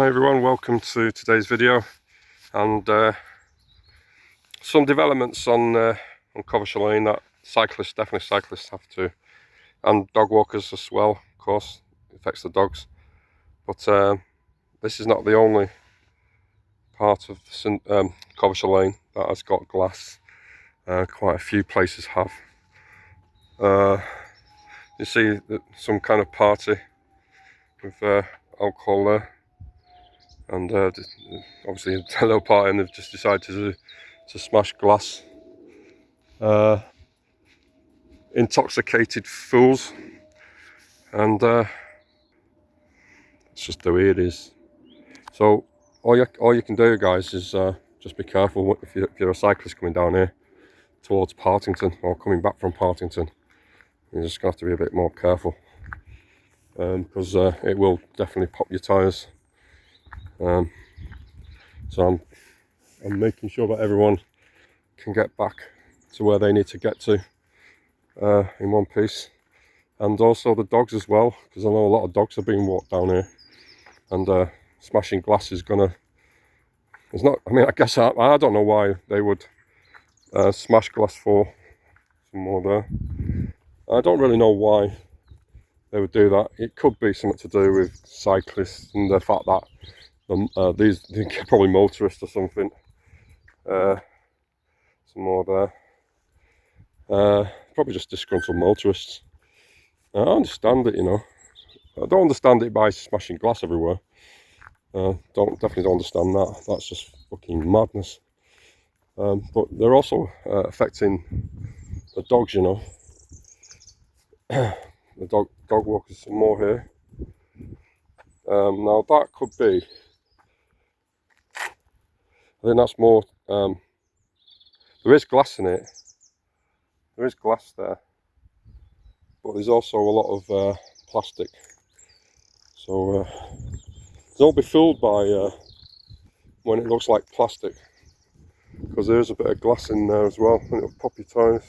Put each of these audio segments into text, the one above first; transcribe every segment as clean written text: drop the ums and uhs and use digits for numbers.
Hi everyone, welcome to today's video, and some developments on Coventry Lane that definitely cyclists have to, and dog walkers as well, of course. It affects the dogs, but this is not the only part of Coventry Lane that has got glass. Quite a few places have. You see that some kind of party with alcohol there. And obviously a little party, and they've just decided to smash glass. Intoxicated fools, and it's just the way it is. So all you can do, guys, is just be careful if you're a cyclist coming down here towards Partington or coming back from Partington. You're just going to have to be a bit more careful, because it will definitely pop your tyres. So I'm making sure that everyone can get back to where they need to get to in one piece, and also the dogs as well, because I know a lot of dogs are being walked down here, and smashing glass is gonna. It's not. I mean, I guess I don't know why they would smash glass for some more there. I don't really know why they would do that. It could be something to do with cyclists and the fact that they're probably motorists or something. Some more there. Probably just disgruntled motorists. I understand it, you know. I don't understand it by smashing glass everywhere. Definitely don't understand that. That's just fucking madness. But they're also affecting the dogs, you know. The dog walkers, some more here. Now that could be. I think that's more. There is glass in it. There is glass there, but there's also a lot of plastic. So don't be fooled by when it looks like plastic, because there is a bit of glass in there as well, and it'll pop your tyres.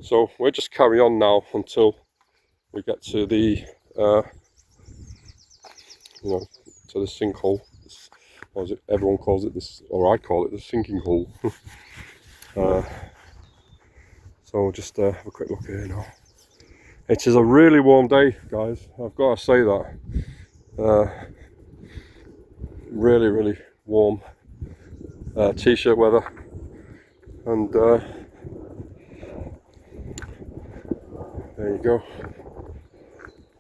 So we'll just carry on now until we get to the to the sinkhole. Or is it, everyone calls it this, or I call it the sinking hole. So just have a quick look here now. It is a really warm day, guys. I've got to say that. Really warm. T-shirt weather, and there you go.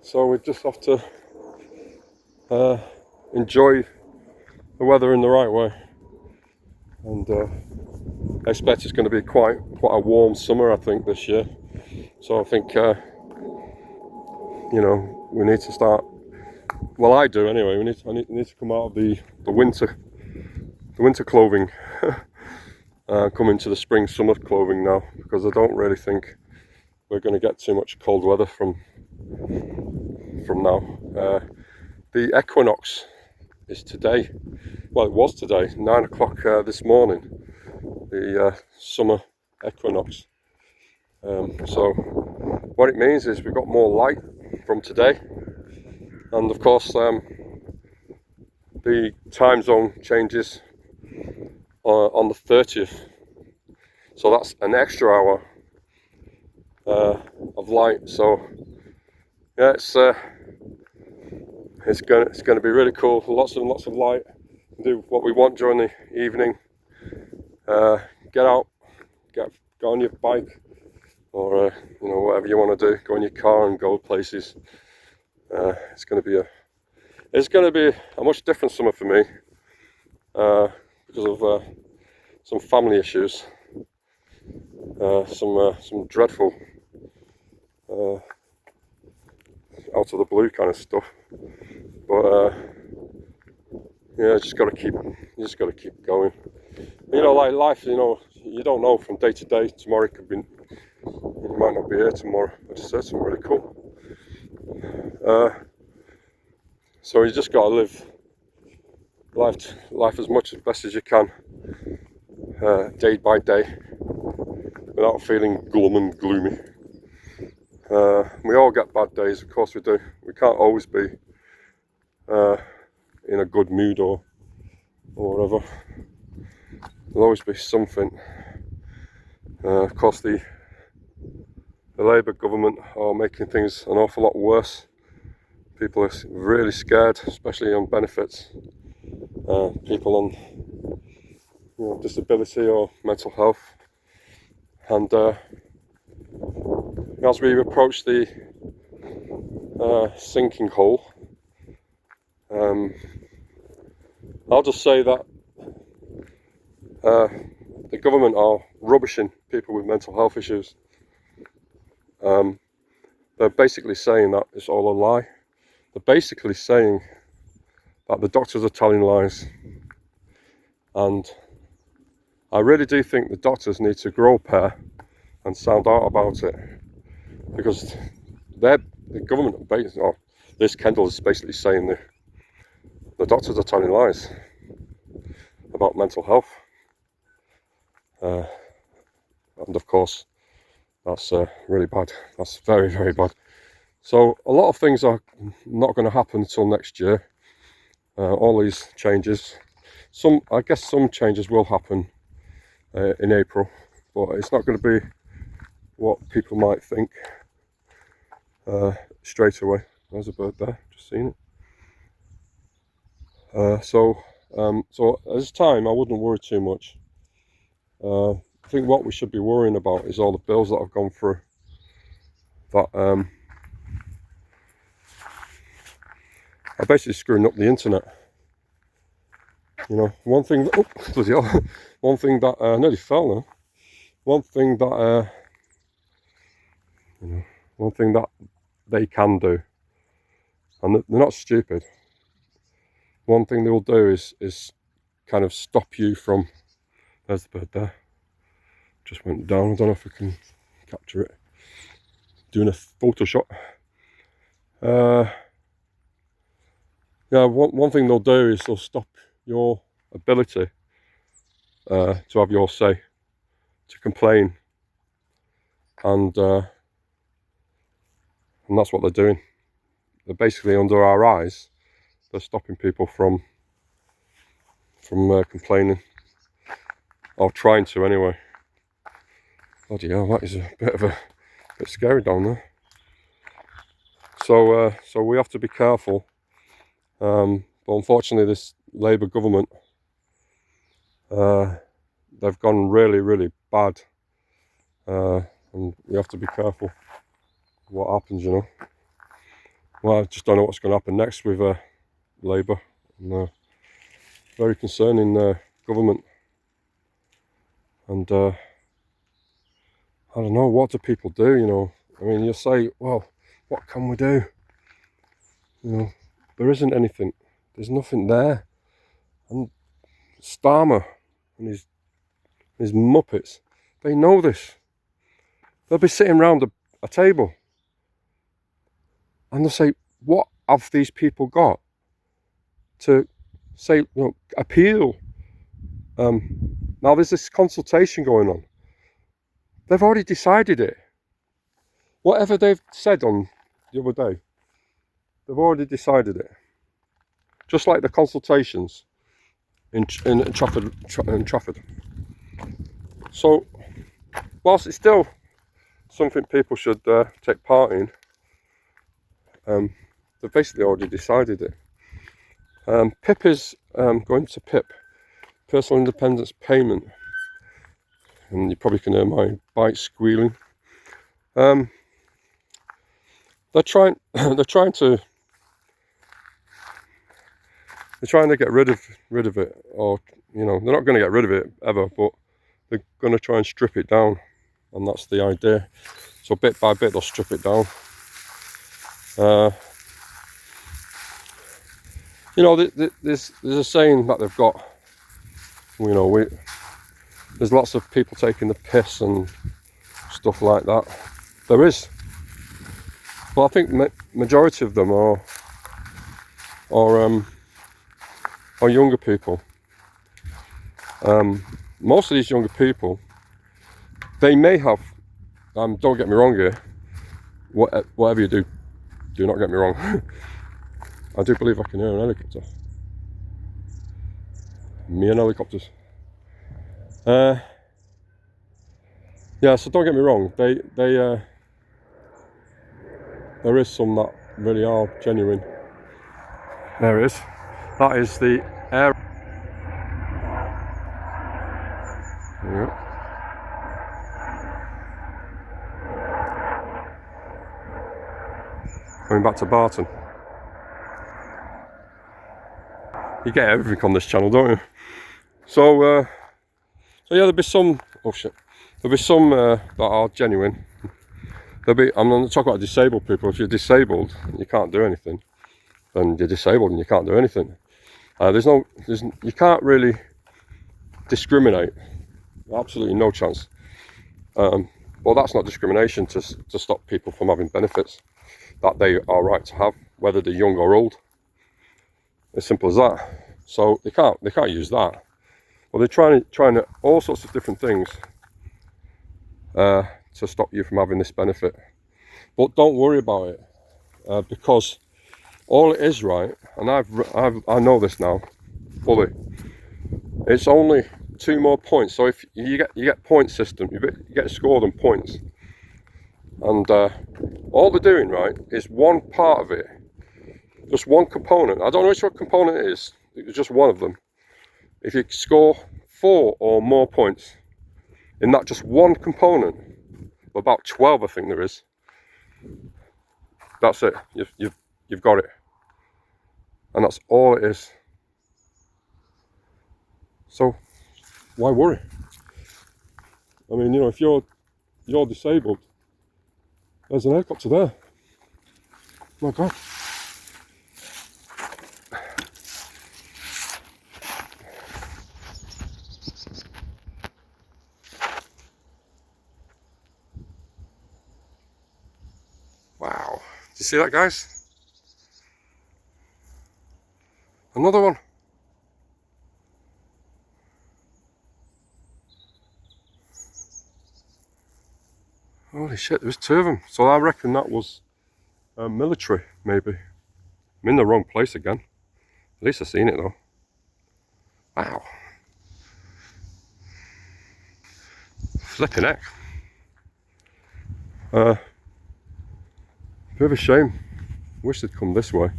So we just have to enjoy the weather in the right way, and I expect it's going to be quite a warm summer, I think, this year. So I think we need to start. Well, I do anyway. I need to come out of the winter clothing, come into the spring summer clothing now, because I don't really think we're going to get too much cold weather from now. The equinox is today. Well, it was today, 9 o'clock this morning, the summer equinox. So what it means is we've got more light from today, and of course the time zone changes on the 30th, so that's an extra hour of light. So yeah, it's going to be really cool. Lots of light. Do what we want during the evening. Get out, go on your bike, or whatever you want to do. Go in your car and go places. It's going to be a much different summer for me, because of some family issues, some dreadful out of the blue kind of stuff. But yeah, you just got to keep going. Like life, you don't know from day to day. Tomorrow could be, you might not be here tomorrow. I just said something really cool. So you just got to live life as much as best as you can, day by day, without feeling glum and gloomy. We all get bad days, of course we do. We can't always be in a good mood or whatever. There'll always be something. Of course, the Labour government are making things an awful lot worse. People are really scared, especially on benefits. People on disability or mental health. And as we approach the sinking hole, I'll just say that the government are rubbishing people with mental health issues. They're basically saying that it's all a lie. They're basically saying that the doctors are telling lies. And I really do think the doctors need to grow a pair and sound out about it. Because the government, or this Kendall is basically saying the doctors are telling lies about mental health. And of course, that's really bad. That's very, very bad. So a lot of things are not going to happen until next year. All these changes. I guess some changes will happen in April, but it's not going to be what people might think straight away. There's a bird there, just seen it. So at this time, I wouldn't worry too much. I think what we should be worrying about is all the bills that have gone through. That are basically screwing up the internet. You know, one thing that, oh, bloody hell, one thing that nearly fell now. One thing that one thing that they can do, and they're not stupid. One thing they will do is kind of stop you from. There's the bird there. Just went down. I don't know if I can capture it. Doing a photo shot. Yeah, one thing they'll do is they'll stop your ability to have your say, to complain, and that's what they're doing. They're basically under our eyes. They're stopping people from complaining, or trying to anyway. Bloody hell, that is a bit scary down there. So we have to be careful. But unfortunately, this Labour government, they've gone really, really bad, and we have to be careful what happens, you know. Well, I just don't know what's going to happen next with Labour. And, very concerning government, and I don't know, what do people do, you know. I mean, you say, well, what can we do? You know, there isn't anything. There's nothing there. And Starmer and his muppets, they know this. They'll be sitting around a table and they'll say, what have these people got to say, you know, appeal? Now there's this consultation going on. They've already decided it. Whatever they've said on the other day, they've already decided it. Just like the consultations in Trafford. So, whilst it's still something people should take part in, they've basically already decided it. PIP is going to PIP, Personal Independence Payment, and you probably can hear my bike squealing. They're trying to get rid of it, or you know, they're not going to get rid of it ever, but they're going to try and strip it down, and that's the idea. So bit by bit they'll strip it down. You know, there's a saying that they've got. You know, there's lots of people taking the piss and stuff like that. There is, but I think majority of them are younger people. Most of these younger people, they may have, don't get me wrong here, whatever you do, do not get me wrong. I do believe I can hear an helicopter. Me and helicopters. Yeah, so don't get me wrong. There is some that really are genuine. There is. That is the air. Yeah. Going back to Barton. You get everything on this channel, don't you? So yeah, there'll be some. Oh shit! There'll be some that are genuine. I'm going to talk about disabled people. If you're disabled, and you can't do anything, then you're disabled and you can't do anything. You can't really discriminate. Absolutely no chance. Well, that's not discrimination to stop people from having benefits that they are right to have, whether they're young or old. As simple as that. So they can't use that. Well, they're trying all sorts of different things to stop you from having this benefit. But don't worry about it, because all it is, right, and I know this now fully. It's only 2 more points. So if you get point system, you get scored on points, and all they're doing, right, is one part of it, just one component. I don't know which component it is. It's just one of them. If you score 4 or more points in that just one component, about 12 I think there is, that's it. You've got it, and that's all it is. So why worry? I mean, you know, if you're disabled, there's an helicopter there. My God. Wow. Did you see that, guys? Another one. Holy shit, there was 2 of them. So I reckon that was military, maybe. I'm in the wrong place again. At least I've seen it though. Wow. Flipping heck. Bit of a shame. Wish they'd come this way.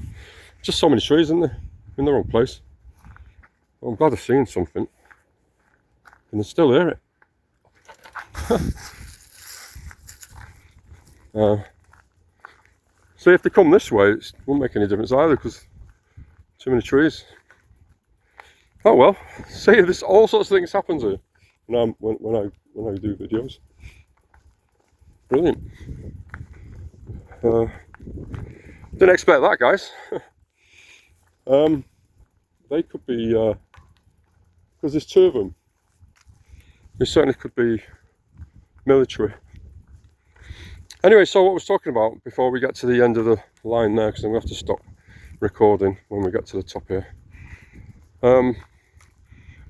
Just so many trees, isn't there? In the wrong place. Well, I'm glad I've seen something. And I still hear it. See, if they come this way, it won't make any difference either, because too many trees. Oh well. See, there's all sorts of things happen here when I do videos. Brilliant. Didn't expect that, guys. They could be, because there's 2 of them. They certainly could be military. Anyway, so what I was talking about before we get to the end of the line there, because I'm going to have to stop recording when we get to the top here. You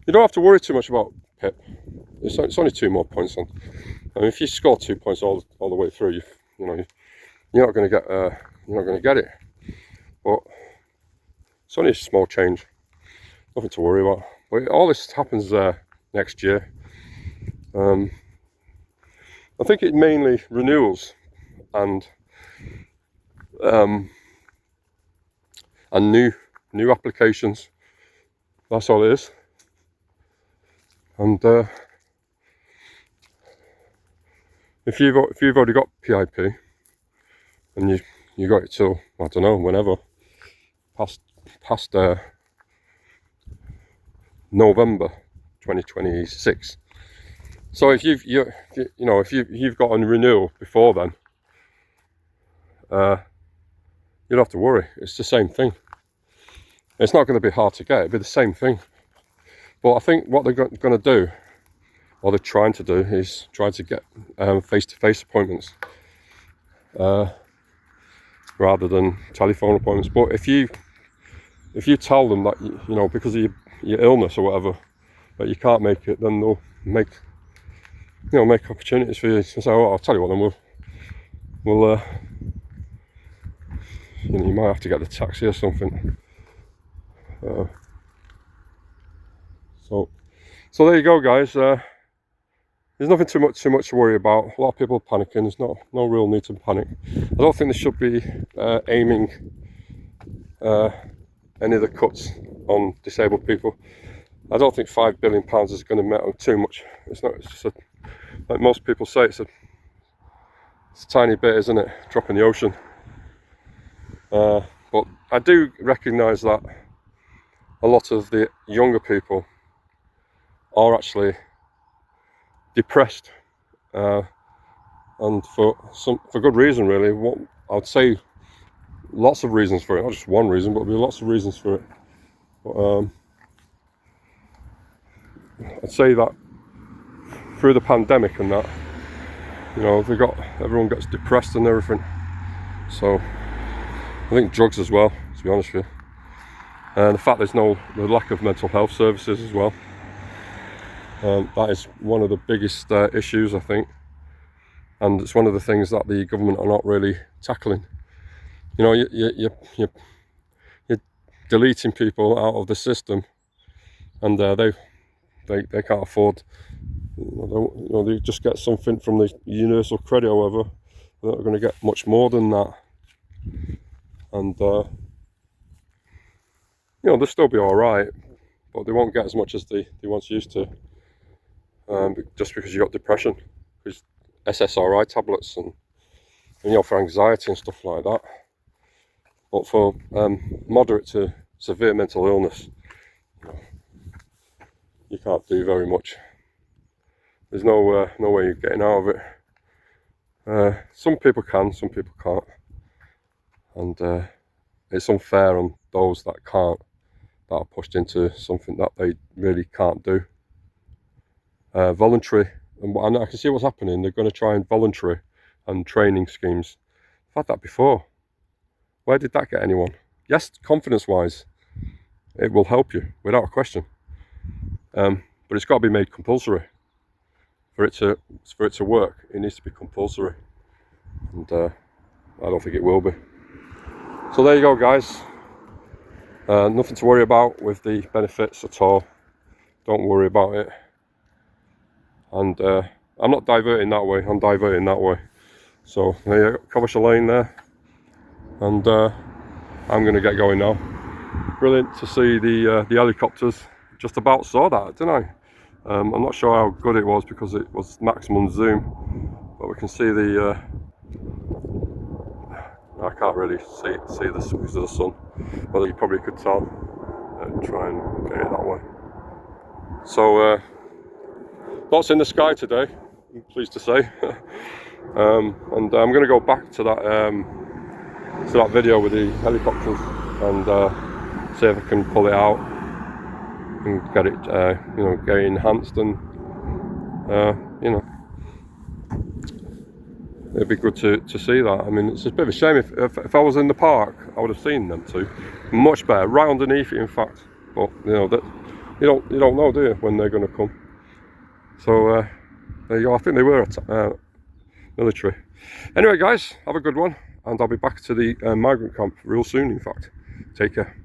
don't have to worry too much about Pip. It's only 2 more points on. I mean, if you score 2 points all the way through, you're not going to get it. But it's only a small change. Nothing to worry about. But all this happens next year. I think it mainly renewals and new applications. That's all it is. And if you've already got PIP and you got it till, I don't know, whenever, past November 2026. So if you've got a renewal before then, you don't have to worry. It's the same thing. It's not going to be hard to get. It'll be the same thing. But I think what they're going to do, or they're trying to do, is try to get face-to-face appointments rather than telephone appointments. But if you tell them that because of your illness or whatever that you can't make it, then they'll make opportunities for you to say, "Oh, I'll tell you what, then you know, you might have to get the taxi or something. So there you go, guys. There's nothing too much to worry about. A lot of people are panicking. There's no real need to panic. I don't think they should be aiming any of the cuts on disabled people. I don't think £5 billion is going to matter too much. It's not. It's just like most people say, it's a tiny bit, isn't it? Drop in the ocean. But I do recognise that a lot of the younger people are actually depressed, and for good reason, really. What I'd say, lots of reasons for it. Not just one reason, but there'll be lots of reasons for it. But I'd say that through the pandemic and that, you know, everyone gets depressed and everything. So I think drugs as well, to be honest with you. And the fact there's the lack of mental health services as well. That is one of the biggest issues, I think. And it's one of the things that the government are not really tackling. You know, you're deleting people out of the system, and they can't afford. You know, they just get something from the universal credit or whatever. They're not going to get much more than that. And you know, they'll still be all right, but they won't get as much as they once used to. Just because you got depression, because SSRI tablets and you know, for anxiety and stuff like that. But for moderate to severe mental illness, you can't do very much. There's no way you're getting out of it. Some people can, some people can't, and it's unfair on those that can't, that are pushed into something that they really can't do. Voluntary, and I can see what's happening. They're going to try and voluntary and training schemes. I've had that before. Where did that get anyone? Yes, confidence-wise, it will help you without a question. But it's got to be made compulsory for it to work. It needs to be compulsory, and I don't think it will be. So there you go, guys. Nothing to worry about with the benefits at all. Don't worry about it. And I'm not diverting that way, I'm diverting that way. So there you go, Coventry Lane there. And I'm going to get going now. Brilliant to see the helicopters. Just about saw that, didn't I? I'm not sure how good it was because it was maximum zoom. But we can see the... I can't really see this because of the sun. But you probably could tell. Try and get it that way. So... lots in the sky today, I'm pleased to say. And I'm going to go back to that video with the helicopters and see if I can pull it out and get it, you know, get it enhanced, and you know, it'd be good to see that. I mean, it's a bit of a shame. If I was in the park, I would have seen them too. Much better, right underneath it, in fact. But you know that you don't know, do you, when they're going to come? So there you go. I think they were military. Anyway, guys, have a good one, and I'll be back to the migrant camp real soon. In fact, take care.